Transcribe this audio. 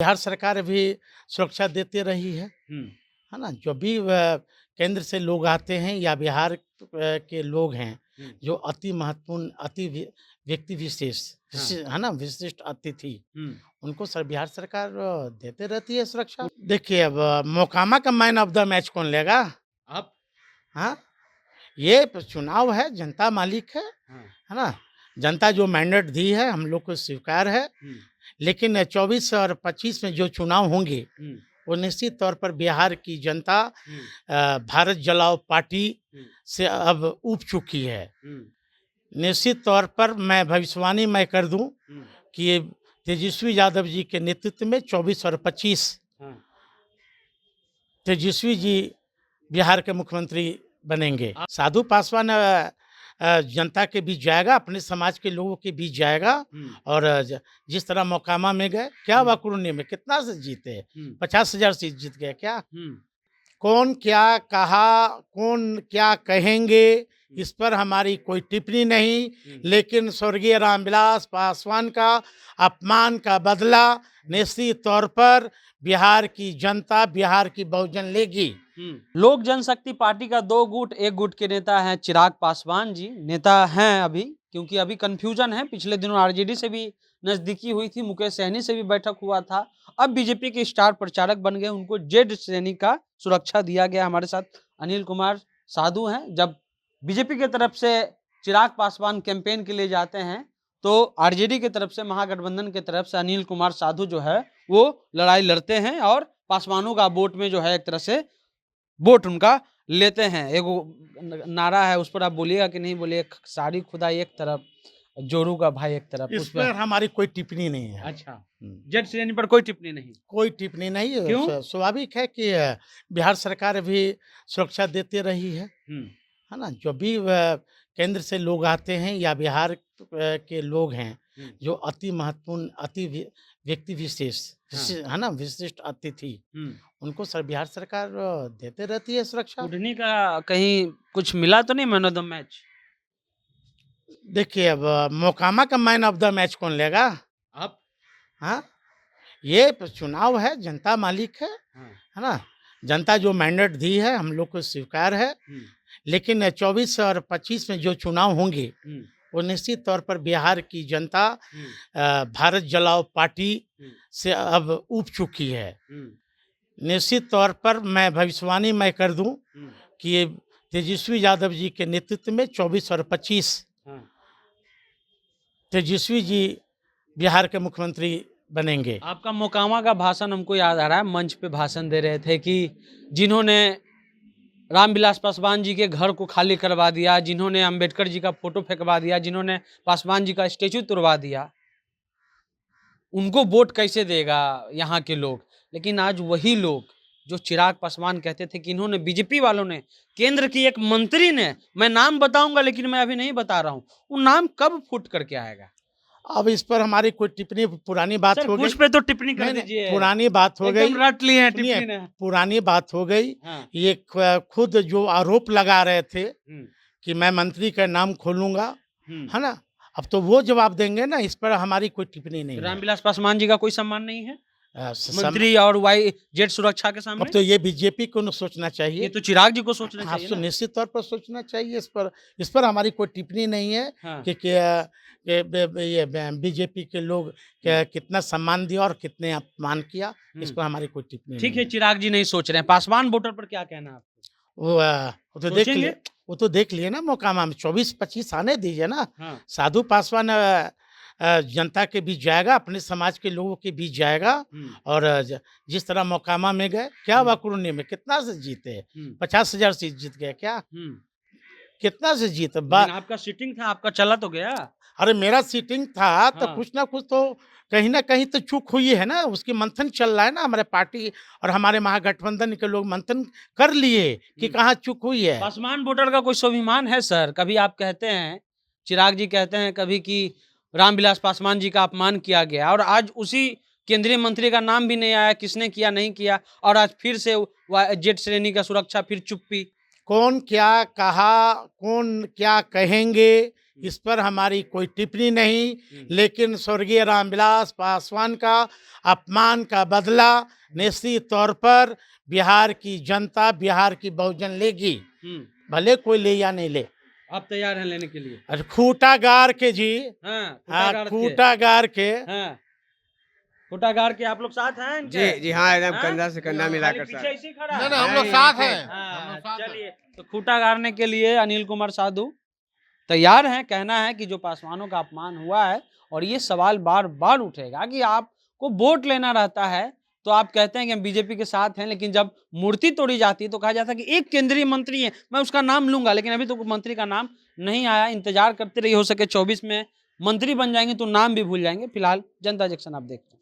बिहार सरकार भी सुरक्षा देती रही है ना? जो भी केंद्र से लोग आते हैं या बिहार के लोग हैं, जो अति महत्वपूर्ण व्यक्ति विशेष है ना, विशिष्ट अतिथि, उनको बिहार सरकार देते रहती है सुरक्षा। देखिए अब मोकामा का मैन ऑफ द मैच कौन लेगा? आप हाँ, ये चुनाव है, जनता मालिक है ना? जनता जो मैंडेट दी है हम लोग को स्वीकार है, लेकिन 24 और 25 में जो चुनाव होंगे वो निश्चित तौर पर बिहार की जनता भारत जलाओ पार्टी से अब ऊब चुकी है। निश्चित तौर पर मैं भविष्यवाणी मैं कर दूं कि ये तेजस्वी यादव जी के नेतृत्व में 24 और 25 तेजस्वी जी बिहार के मुख्यमंत्री बनेंगे। साधु पासवान जनता के बीच जाएगा, अपने समाज के लोगों के बीच जाएगा और जिस तरह मोकामा में गए, क्या हुआ कुरुनी में कितना से जीते? 50,000 सीट जीत गए क्या? कौन क्या कहा, कौन क्या कहेंगे, इस पर हमारी कोई टिप्पणी नहीं, लेकिन स्वर्गीय रामविलास पासवान का अपमान का बदला निश्चित तौर पर बिहार की जनता, बिहार की बहुजन लेगी। लोक जनशक्ति पार्टी का 2 गुट, एक गुट के नेता हैं चिराग पासवान जी, नेता हैं अभी, क्योंकि अभी कंफ्यूजन है। पिछले दिनों आरजेडी से भी नजदीकी हुई थी, मुकेश सहनी से भी बैठक हुआ था। अब बीजेपी के स्टार प्रचारक बन गए, उनको जेड श्रेणी का सुरक्षा दिया गया। हमारे साथ अनिल कुमार साधु हैं। जब बीजेपी की तरफ से चिराग पासवान कैंपेन के लिए जाते हैं तो आरजेडी की तरफ से, महागठबंधन की तरफ से अनिल कुमार साधु जो है वो लड़ाई लड़ते हैं और पासवानों का वोट में जो है एक तरह से वोट उनका लेते हैं। एगो नारा है, उस पर आप बोलिएगा कि नहीं बोलिएगा? सारी खुदाई एक तरफ, जोरू का भाई एक तरफ। इस पर हमारी कोई टिप्पणी नहीं है। अच्छा, जेड श्रेणी पर कोई टिप्पणी नहीं? कोई टिप्पणी नहीं है। क्यों? स्वाभाविक है कि बिहार सरकार भी सुरक्षा देती रही है ना? जो भी केंद्र से लोग आते हैं या बिहार के लोग हैं, जो अति महत्वपूर्ण व्यक्ति विशेष है ना, विशिष्ट अतिथि, उनको बिहार सरकार देते रहती है सुरक्षा। उठने का कहीं कुछ मिला तो नहीं मैन ऑफ द मैच? देखिए अब मोकामा का मैन ऑफ द मैच कौन लेगा? आप? हाँ, ये चुनाव है, जनता मालिक है ना? जनता जो मैंडेट दी है हम लोग को स्वीकार है, लेकिन 24 और 25 में जो चुनाव होंगे वो निश्चित तौर पर बिहार की जनता भारत जलाओ पार्टी से अब ऊब चुकी है। निश्चित तौर पर मैं भविष्यवाणी मैं कर दूं कि ये तेजस्वी यादव जी के नेतृत्व में 24 और 25 तेजस्वी जी बिहार के मुख्यमंत्री बनेंगे। आपका मोकामा का भाषण हमको याद आ रहा है, मंच पे भाषण दे रहे थे कि जिन्होंने रामविलास पासवान जी के घर को खाली करवा दिया, जिन्होंने अंबेडकर जी का फोटो फेंकवा दिया, जिन्होंने पासवान जी का स्टेचू तुड़वा दिया, उनको वोट कैसे देगा यहाँ के लोग? लेकिन आज वही लोग जो चिराग पासवान कहते थे कि इन्होंने, बीजेपी वालों ने, केंद्र की एक मंत्री ने, मैं नाम बताऊंगा लेकिन मैं अभी नहीं बता रहा हूँ, वो नाम कब फुट करके आएगा? अब इस पर हमारी कोई टिप्पणी, पुरानी बात हो गई। कुछ पे तो टिप्पणी कर दीजिए। पुरानी बात हो गई, रट ली है टिप्पणी ने। पुरानी बात हो गई। ये खुद जो आरोप लगा रहे थे कि मैं मंत्री का नाम खोलूंगा, है ना? अब तो वो जवाब देंगे ना, इस पर हमारी कोई टिप्पणी नहीं। रामविलास पासवान जी का कोई सम्मान नहीं है मंत्री और वाई जेड सुरक्षा के सामने? अब तो ये बीजेपी को न सोचना चाहिए, ये तो चिराग जी को सोचना चाहिए। तो निश्चित तौर पर सोचना चाहिए। इस पर हमारी कोई टिप्पणी नहीं है कि ये बीजेपी के लोग कितना सम्मान दिया और कितने अपमान किया, इस पर हमारी कोई टिप्पणी। ठीक है, चिराग जी नहीं सोच रहे हैं, पासवान वोटर पर क्या कहना आपको? वो तो देख लिए, वो तो देख लिए ना मोकामा में 24-25 आने दीजिए ना। साधु पासवान जनता के बीच जाएगा, अपने समाज के लोगों के बीच जाएगा और जिस तरह मोकामा में गए, क्या हुआ कुरुनी में कितना से जीते? 50,000 सीट जीत गए क्या? कितना से जीते? आपका सीटिंग था, आपका चला तो गया। अरे मेरा सीटिंग था तो कुछ ना कुछ तो कहीं ना कहीं तो चूक हुई है ना, उसकी मंथन चल रहा है ना। हमारे पार्टी और हमारे महागठबंधन के लोग मंथन कर लिए कि कहाँ चूक हुई है। पासवान वोटर का कोई स्वाभिमान है सर? कभी आप कहते हैं, चिराग जी कहते हैं कभी कि रामविलास पासवान जी का अपमान किया गया, और आज उसी केंद्रीय मंत्री का नाम भी नहीं आया, किसने किया नहीं किया, और आज फिर से जेड श्रेणी का सुरक्षा, फिर चुप्पी। कौन क्या कहा, कौन क्या कहेंगे, इस पर हमारी कोई टिप्पणी नहीं, लेकिन स्वर्गीय रामविलास पासवान का अपमान का बदला निश्चित तौर पर बिहार की जनता, बिहार की बहुजन लेगी, भले कोई ले या नहीं ले। आप तैयार हैं लेने के लिए? अरे खूटा गार के जी, हाँ, खूटा गार के, हाँ, खूटा गाड़ के आप लोग साथ हैं इनके? जी जी हाँ, एकदम हाँ? कंधा से कंधा खाली मिलाकर पीछे साथ। ऐसे ही खड़ा है? नहीं नहीं, हम लोग नहीं, साथ नहीं, हैं। हाँ, हम लोग साथ हैं। चलिए, तो खूटा गाड़ने के लिए अनिल कुमार साधु तैयार हैं। कहना है कि जो पासवानों का अपमान हुआ है, और ये सवाल बार बार उठेगा कि आपको वोट लेना रहता है तो आप कहते हैं कि हम बीजेपी के साथ हैं, लेकिन जब मूर्ति तोड़ी जाती है तो कहा जाता है कि एक केंद्रीय मंत्री है, मैं उसका नाम लूंगा, लेकिन अभी तो मंत्री का नाम नहीं आया। इंतजार करते रहिए, हो सके 24 में मंत्री बन जाएंगे तो नाम भी भूल जाएंगे। फिलहाल जनता जंक्शन आप देखते हैं।